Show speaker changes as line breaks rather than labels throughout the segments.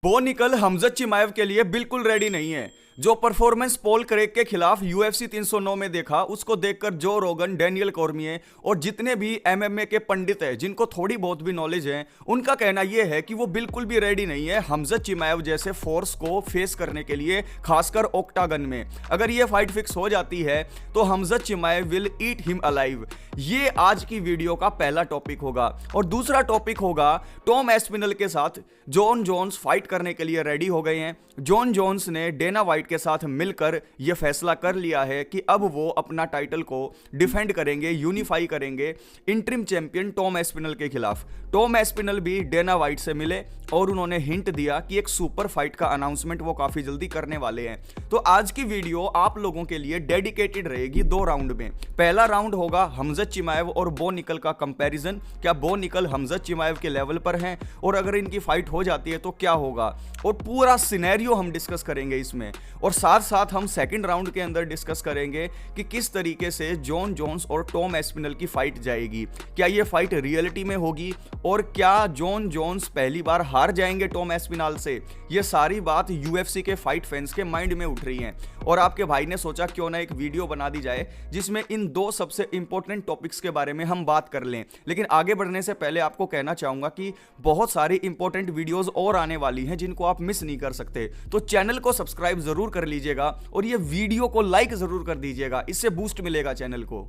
बो निकल हमजत चिमाएव के लिए बिल्कुल रेडी नहीं है। जो परफॉर्मेंस पॉल क्रेग के खिलाफ यूएफसी 309 में देखा, उसको देखकर जो रोगन, डैनियल कॉर्मिये और जितने भी एमएमए के पंडित हैं जिनको थोड़ी बहुत भी नॉलेज है, उनका कहना यह है कि वो बिल्कुल भी रेडी नहीं है हमजत चिमाएव जैसे फोर्स को फेस करने के लिए, खासकर ऑक्टागन में। अगर ये फाइट फिक्स हो जाती है तो हमजत चिमाएव विल ईट हिम अलाइव। ये आज की वीडियो का पहला टॉपिक होगा। और दूसरा टॉपिक होगा टॉम एस्पिनल के साथ जॉन जोन्स फाइट करने के लिए रेडी हो गए हैं। जॉन जोन्स ने डेना वाइट के साथ मिलकर यह फैसला कर लिया है कि अब वो अपना टाइटल को डिफेंड करेंगे, यूनिफाई करेंगे इंटरिम चैंपियन टॉम एस्पिनल के खिलाफ। टॉम एस्पिनल भी डेना वाइट से मिले और उन्होंने हिंट दिया कि एक सुपर फाइट का अनाउंसमेंट वो काफी जल्दी करने वाले हैं। तो आज की वीडियो आप लोगों के लिए डेडिकेटेड रहेगी 2 राउंड में। पहला राउंड होगा हमजत चिमाएव और बो निकल का कंपैरिजन। क्या बो निकल हमजत चिमाएव के लेवल पर हैं, और अगर इनकी फाइट हो जाती है तो क्या होगा, और पूरा सिनेरियो हम डिस्कस करेंगे इसमें। और साथ साथ हम सेकंड राउंड के अंदर डिस्कस करेंगे कि किस तरीके से जॉन जोन्स और टॉम एस्पिनल की फाइट जाएगी। क्या ये फाइट रियलिटी में होगी, और क्या जॉन जोन्स पहली बार हार जाएंगे टॉम एस्पिनल से। ये सारी बात यूएफसी के फाइट फैंस के माइंड में उठ रही हैं, और आपके भाई ने सोचा क्यों ना एक वीडियो बना दी जाए जिसमें इन 2 सबसे इंपॉर्टेंट टॉपिक्स के बारे में हम बात कर लें। लेकिन आगे बढ़ने से पहले आपको कहना चाहूंगा कि बहुत सारी इंपॉर्टेंट वीडियोस और आने वाली हैं जिनको आप मिस नहीं कर सकते। तो चैनल को सब्सक्राइब जरूर कर लीजिएगा और ये वीडियो को लाइक जरूर कर दीजिएगा, इससे बूस्ट मिलेगा चैनल को।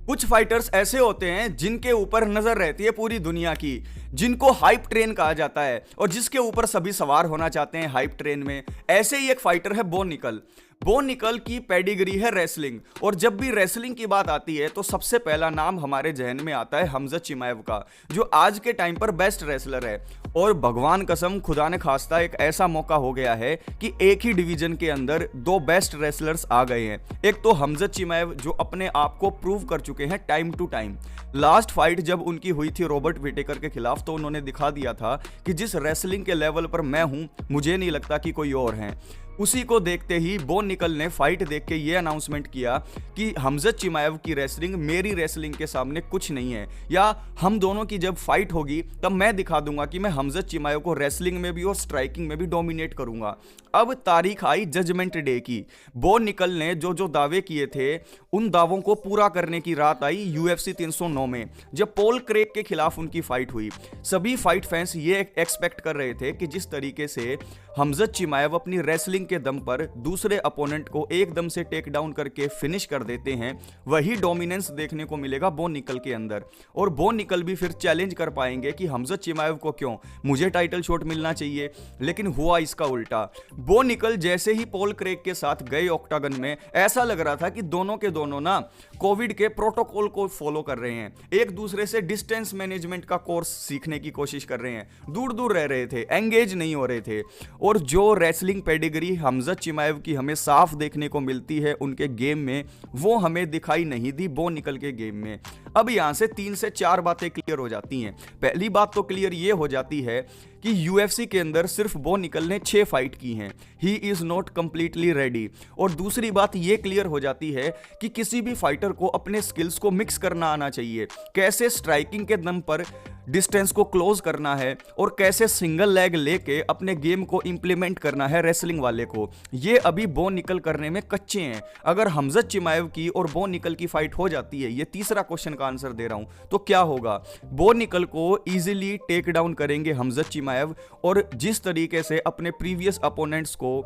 कुछ फाइटर्स ऐसे होते हैं जिनके ऊपर नजर रहती है पूरी दुनिया की, जिनको हाइप ट्रेन कहा जाता है और जिसके ऊपर सभी सवार होना चाहते हैं हाइप ट्रेन में। ऐसे ही एक फाइटर है बो निकल। बो निकल की पेडिग्री है रेसलिंग, और जब भी रेसलिंग की बात आती है तो सबसे पहला नाम हमारे जहन में आता है हमजत चिमाएव का, जो आज के टाइम पर बेस्ट रेसलर है। और भगवान कसम, खुदा ने खास्ता एक ऐसा मौका हो गया है कि एक ही डिवीजन के अंदर 2 बेस्ट रेसलर्स आ गए हैं। एक तो हमजत चिमाएव जो अपने आप को प्रूव कर चुके हैं time to time. Last fight जब उनकी हुई थी रॉबर्ट विटेकर के खिलाफ, तो उन्होंने दिखा दिया था कि जिस रेसलिंग के लेवल पर मैं हूं, मुझे नहीं लगता कि कोई और है। उसी को देखते ही बो निकल ने फाइट देख के ये अनाउंसमेंट किया कि हमजत चिमाएव की रेसलिंग मेरी रेसलिंग के सामने कुछ नहीं है, या हम दोनों की जब फाइट होगी तब मैं दिखा दूंगा कि मैं हमजत चिमाएव को रेसलिंग में भी और स्ट्राइकिंग में भी डोमिनेट करूंगा। अब तारीख आई जजमेंट डे की। बो निकल ने जो जो दावे किए थे उन दावों को पूरा करने की रात आई यूएफसी 309 में, जब पॉल क्रेग के खिलाफ उनकी फाइट हुई। सभी फाइट फैंस ये एक्सपेक्ट कर रहे थे कि जिस तरीके से हमजत चिमाएव अपनी रेसलिंग के दम पर दूसरे अपोनेंट को एकदम से टेक डाउन करके फिनिश कर देते हैं, वही डोमिनेंस देखने को मिलेगा बो निकल के अंदर। और बो निकल भी फिर चैलेंज कर पाएंगे कि हमजत चिमाएव को क्यों, मुझे टाइटल शॉट मिलना चाहिए। लेकिन हुआ इसका उल्टा। बो निकल जैसे ही पॉल क्रेग के साथ गए ऑक्टागन में, ऐसा लग रहा था कि दोनों के दोनों ना कोविड के प्रोटोकॉल को फॉलो कर रहे हैं, एक दूसरे से डिस्टेंस मैनेजमेंट का कोर्स सीखने की कोशिश कर रहे हैं, दूर दूर रह रहे थे, एंगेज नहीं हो रहे थे। और जो रेसलिंग पेडिग्री हमजत चिमाएव की हमें साफ देखने को मिलती है उनके गेम में, वो हमें दिखाई नहीं दी बो निकल के गेम में। अब यहां से 3 से 4 बातें क्लियर हो जाती हैं। पहली बात तो क्लियर ये हो जाती है कि यूएफसी के अंदर सिर्फ बो निकल ने 6 फाइट की हैं, he is not completely ready. और दूसरी बात ये क्लियर हो जाती है कि किसी भी फाइटर को अपने स्किल्स को मिक्स करना आना चाहिए, कैसे स्ट्राइकिंग के दम पर डिस्टेंस को क्लोज करना है और कैसे सिंगल लेग लेके अपने गेम को इंप्लीमेंट करना है रेसलिंग वाले को। ये अभी बो निकल करने में कच्चे हैं। अगर हमजत चिमाएव की और बो निकल की फाइट हो जाती है, ये तीसरा क्वेश्चन का आंसर दे रहा हूं, तो क्या होगा? बो निकल को इजीली टेक डाउन करेंगे हमजत चिमाएव, और जिस तरीके से अपने प्रीवियस अपोनेंट्स को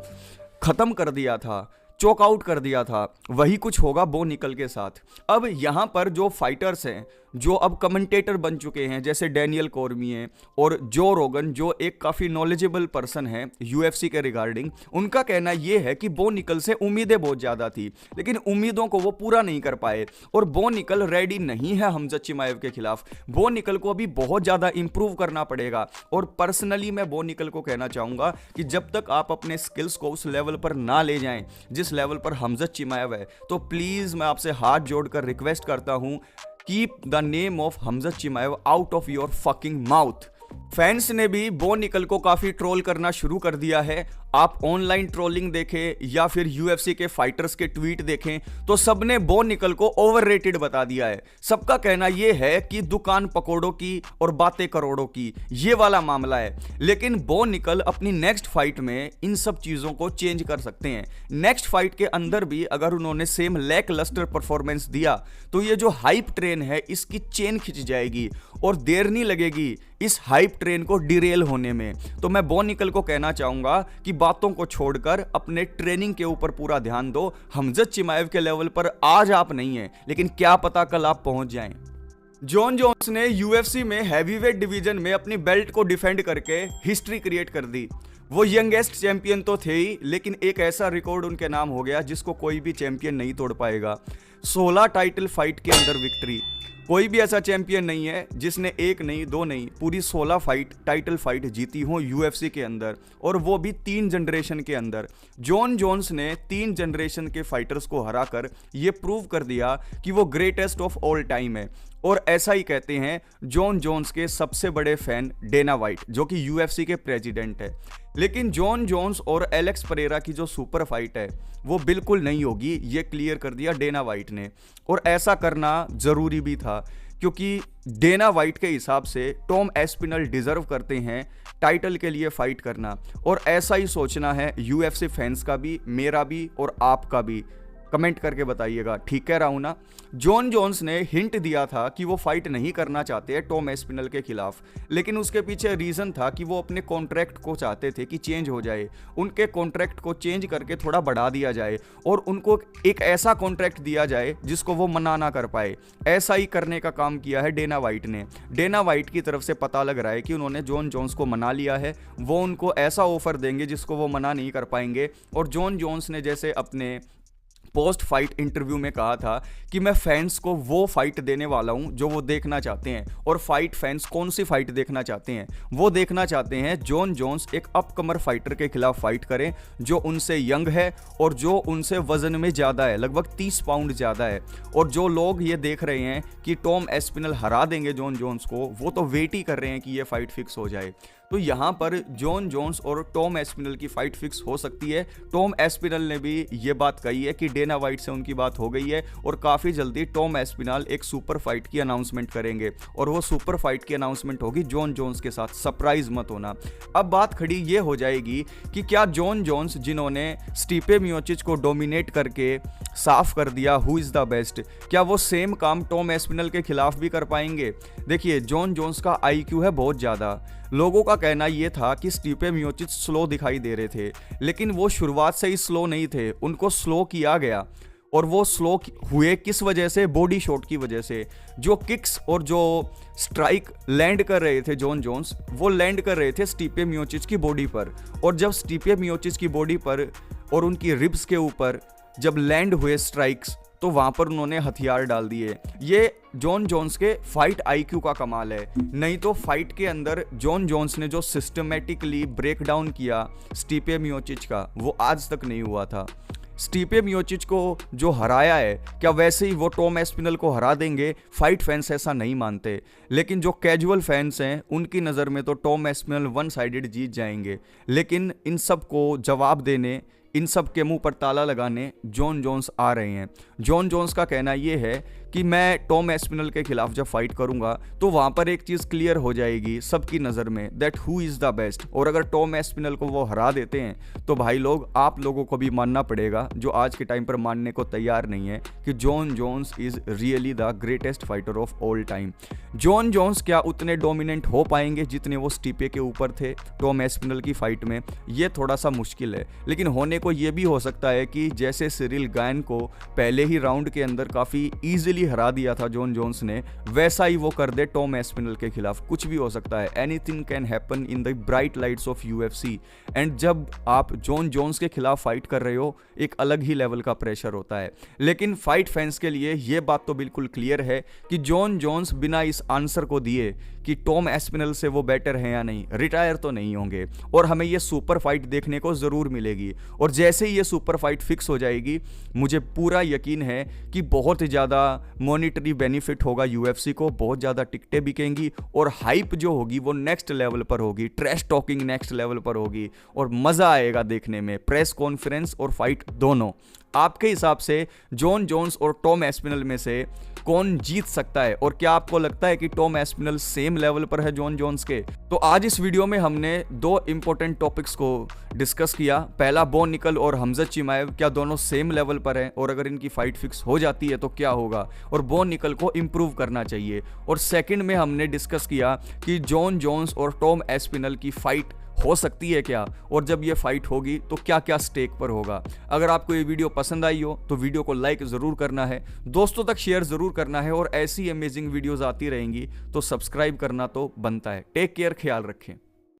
खत्म कर दिया था, चोक आउट कर दिया था, वही कुछ होगा बो निकल के साथ। अब यहां पर जो फाइटर्स हैं, जो अब कमेंटेटर बन चुके हैं, जैसे डैनियल कॉर्मिये और जो रोगन, जो एक काफी नॉलेजेबल पर्सन है यूएफसी के रिगार्डिंग, उनका कहना यह है कि बो निकल से उम्मीदें बहुत ज्यादा थी, लेकिन उम्मीदों को वो पूरा नहीं कर पाए, और बो निकल रेडी नहीं है हमजत चिमाएव के खिलाफ। बो निकल को अभी बहुत ज्यादा इंप्रूव करना पड़ेगा। और पर्सनली मैं बो निकल को कहना चाहूंगा कि जब तक आप अपने स्किल्स को उस लेवल पर ना ले जाएं जिस लेवल पर हमजत चिमाएव है, तो प्लीज मैं आपसे हाथ जोड़कर रिक्वेस्ट करता हूं, keep the name of हमजत चिमाएव out of your fucking mouth. Fans ने भी बो निकल को काफी ट्रोल करना शुरू कर दिया है। आप ऑनलाइन ट्रोलिंग देखें या फिर यूएफसी के फाइटर्स के ट्वीट देखें तो सबने बो निकल को ओवररेटेड बता दिया है। सबका कहना यह है कि दुकान पकौड़ों की और बातें करोड़ों की, ये वाला मामला है। लेकिन बो निकल अपनी नेक्स्ट फाइट में इन सब चीजों को चेंज कर सकते हैं। नेक्स्ट फाइट के अंदर भी अगर उन्होंने सेम लैक लस्टर परफॉर्मेंस दिया तो ये जो हाइप ट्रेन है इसकी चेन खिंच जाएगी और देर नहीं लगेगी इस हाइप ट्रेन को डिरेल होने में। तो मैं बो निकल को कहना चाहूंगा कि बातों को छोड़कर अपने ट्रेनिंग के ऊपर पूरा ध्यान दो। हमजद चिमाएव के लेवल पर आज आप नहीं है, लेकिन क्या पता कल आप पहुंच जाएं। जॉन जोन्स ने यूएफसी में हैवीवेट डिवीजन में अपनी बेल्ट को डिफेंड करके हिस्ट्री क्रिएट कर दी। वो यंगेस्ट चैंपियन तो थे ही, लेकिन एक ऐसा रिकॉर्ड उनके नाम हो गया जिसको कोई भी चैंपियन नहीं तोड़ पाएगा। 16 टाइटल फाइट के अंदर विक्ट्री। कोई भी ऐसा चैंपियन नहीं है जिसने एक नहीं, दो नहीं, पूरी 16 टाइटल फाइट जीती हो यूएफसी के अंदर, और वो भी 3 जनरेशन के अंदर। जॉन जोन्स ने 3 जनरेशन के फाइटर्स को हराकर ये प्रूव कर दिया कि वो ग्रेटेस्ट ऑफ ऑल टाइम है। और ऐसा ही कहते हैं जॉन जोन्स के सबसे बड़े फैन डेना वाइट, जो कि यूएफसी के प्रेसिडेंट है। लेकिन जॉन जोन्स और एलेक्स परेरा की जो सुपर फाइट है वो बिल्कुल नहीं होगी, ये क्लियर कर दिया डेना वाइट ने। और ऐसा करना जरूरी भी था, क्योंकि डेना वाइट के हिसाब से टॉम एस्पिनल डिजर्व करते हैं टाइटल के लिए फाइट करना। और ऐसा ही सोचना है यूएफसी फैंस का भी, मेरा भी और आपका भी। कमेंट करके बताइएगा, ठीक कह रहा हूं ना। जॉन जोन्स ने हिंट दिया था कि वो फाइट नहीं करना चाहते टॉम एस्पिनल के खिलाफ, लेकिन उसके पीछे रीजन था कि वो अपने कॉन्ट्रैक्ट को चाहते थे कि चेंज हो जाए, उनके कॉन्ट्रैक्ट को चेंज करके थोड़ा बढ़ा दिया जाए और उनको एक ऐसा कॉन्ट्रैक्ट दिया जाए जिसको वो मना ना कर पाए। ऐसा ही करने का काम किया है डेना वाइट ने। डेना वाइट की तरफ से पता लग रहा है कि उन्होंने जॉन जोन्स को मना लिया है, वो उनको ऐसा ऑफर देंगे जिसको वो मना नहीं कर पाएंगे। और जॉन जोन्स ने जैसे अपने पोस्ट फाइट इंटरव्यू में कहा था कि मैं फैंस को वो फाइट देने वाला हूं जो वो देखना चाहते हैं। और फाइट फैंस कौन सी फाइट देखना चाहते हैं? वो देखना चाहते हैं जॉन जोन्स एक अपकमर फाइटर के खिलाफ फाइट करें जो उनसे यंग है और जो उनसे वजन में ज़्यादा है, लगभग 30 पाउंड ज़्यादा है। और जो लोग ये देख रहे हैं कि टॉम एस्पिनल हरा देंगे जॉन जोन्स को, वो तो वेट ही कर रहे हैं कि ये फाइट फिक्स हो जाए। तो यहाँ पर जॉन जोन्स और टॉम एस्पिनल की फाइट फिक्स हो सकती है। टॉम एस्पिनल ने भी ये बात कही है कि डेना वाइट से उनकी बात हो गई है और काफ़ी जल्दी टॉम एस्पिनल एक सुपर फाइट की अनाउंसमेंट करेंगे और वो सुपर फाइट की अनाउंसमेंट होगी जॉन जोन्स के साथ। सरप्राइज मत होना। अब बात खड़ी ये हो जाएगी कि क्या जॉन जोन्स, जिन्होंने स्टीपे मियोचिच को डोमिनेट करके साफ कर दिया हु इज़ द बेस्ट, क्या वो सेम काम टॉम एस्पिनल के खिलाफ भी कर पाएंगे? देखिए, जॉन जोन्स का आईक्यू है बहुत ज़्यादा। लोगों का कहना यह था कि स्टीपे मियोचिच स्लो दिखाई दे रहे थे, लेकिन वो शुरुआत से ही स्लो नहीं थे, उनको स्लो किया गया। और वो स्लो हुए किस वजह से? बॉडी शॉट की वजह से। जो किक्स और जो स्ट्राइक लैंड कर रहे थे जॉन जोन्स, वो लैंड कर रहे थे स्टीपे मियोचिच की बॉडी पर। और जब स्टीपे मियोचिच की बॉडी पर और उनकी रिब्स के ऊपर जब लैंड हुए स्ट्राइक्स, तो वहां पर उन्होंने हथियार डाल दिए। ये जॉन जोन्स के फाइट आईक्यू का कमाल है। नहीं तो फाइट के अंदर जॉन जोन्स ने जो सिस्टमेटिकली ब्रेक डाउन किया स्टीपे मियोचिच का, वो आज तक नहीं हुआ था। स्टीपे मियोचिच को जो हराया है, क्या वैसे ही वो टॉम एस्पिनल को हरा देंगे? फाइट फैंस ऐसा नहीं मानते, लेकिन जो कैजुअल फैंस हैं उनकी नज़र में तो टॉम एस्पिनल वन साइडेड जीत जाएंगे। लेकिन इन सब को जवाब देने, इन सब के मुंह पर ताला लगाने जॉन जोन्स आ रहे हैं। जॉन जोन्स का कहना यह है कि मैं टॉम एस्पिनल के खिलाफ जब फाइट करूंगा तो वहां पर एक चीज़ क्लियर हो जाएगी सबकी नज़र में, that who is the best. और अगर टॉम एस्पिनल को वो हरा देते हैं तो भाई लोग, आप लोगों को भी मानना पड़ेगा, जो आज के टाइम पर मानने को तैयार नहीं है, कि John Jones is really the greatest fighter of all time. John Jones क्या उतने डोमिनेंट हो पाएंगे जितने वो स्टीपे के ऊपर थे टॉम एस्पिनल की फाइट में? ये थोड़ा सा मुश्किल है, लेकिन होने को ये भी हो सकता है कि जैसे सिरिल गायन को पहले ही राउंड के अंदर काफ़ी ईजिली हरा दिया था जॉन जोन्स ने, वैसा ही वो कर दे टॉम एस्पिनल के खिलाफ। कुछ भी हो सकता है, anything can happen in the bright lights off UFC. And जब आप जॉन जोन्स के खिलाफ फाइट कर रहे हो, एक अलग ही लेवल का प्रेशर होता है। लेकिन फाइट फैंस के लिए ये बात तो बिल्कुल क्लियर है कि जॉन जोन्स बिना इस आंसर को दिए कि टॉम एस्पिनल से वो बेटर है या नहीं, रिटायर तो नहीं होंगे और हमें ये सुपर फाइट देखने को ज़रूर मिलेगी। और जैसे ही ये सुपर फाइट फिक्स हो जाएगी, मुझे पूरा यकीन है कि बहुत ही ज़्यादा मॉनिटरी बेनिफिट होगा यूएफसी को, बहुत ज़्यादा टिकटें बिकेंगी और हाइप जो होगी वो नेक्स्ट लेवल पर होगी, ट्रैश टॉकिंग नेक्स्ट लेवल पर होगी और मज़ा आएगा देखने में। प्रेस कॉन्फ्रेंस और फाइट दोनों। आपके हिसाब से जॉन जोन्स और टॉम एस्पिनल में से कौन जीत सकता है, और क्या आपको लगता है कि टॉम एस्पिनल सेम लेवल पर है जॉन जोन्स के? तो आज इस वीडियो में हमने दो इंपॉर्टेंट टॉपिक्स को डिस्कस किया। पहला, बो निकल और हमजत चिमाएव क्या दोनों सेम लेवल पर हैं, और अगर इनकी फाइट फिक्स हो जाती है तो क्या होगा और बो निकल को इंप्रूव करना चाहिए। और सेकंड में हमने डिस्कस किया कि जॉन जोन्स और टॉम एस्पिनल की फाइट हो सकती है क्या, और जब ये फाइट होगी तो क्या क्या स्टेक पर होगा। अगर आपको ये वीडियो पसंद आई हो तो वीडियो को लाइक ज़रूर करना है, दोस्तों तक शेयर ज़रूर करना है, और ऐसी अमेजिंग वीडियोस आती रहेंगी तो सब्सक्राइब करना तो बनता है। टेक केयर, ख्याल रखें।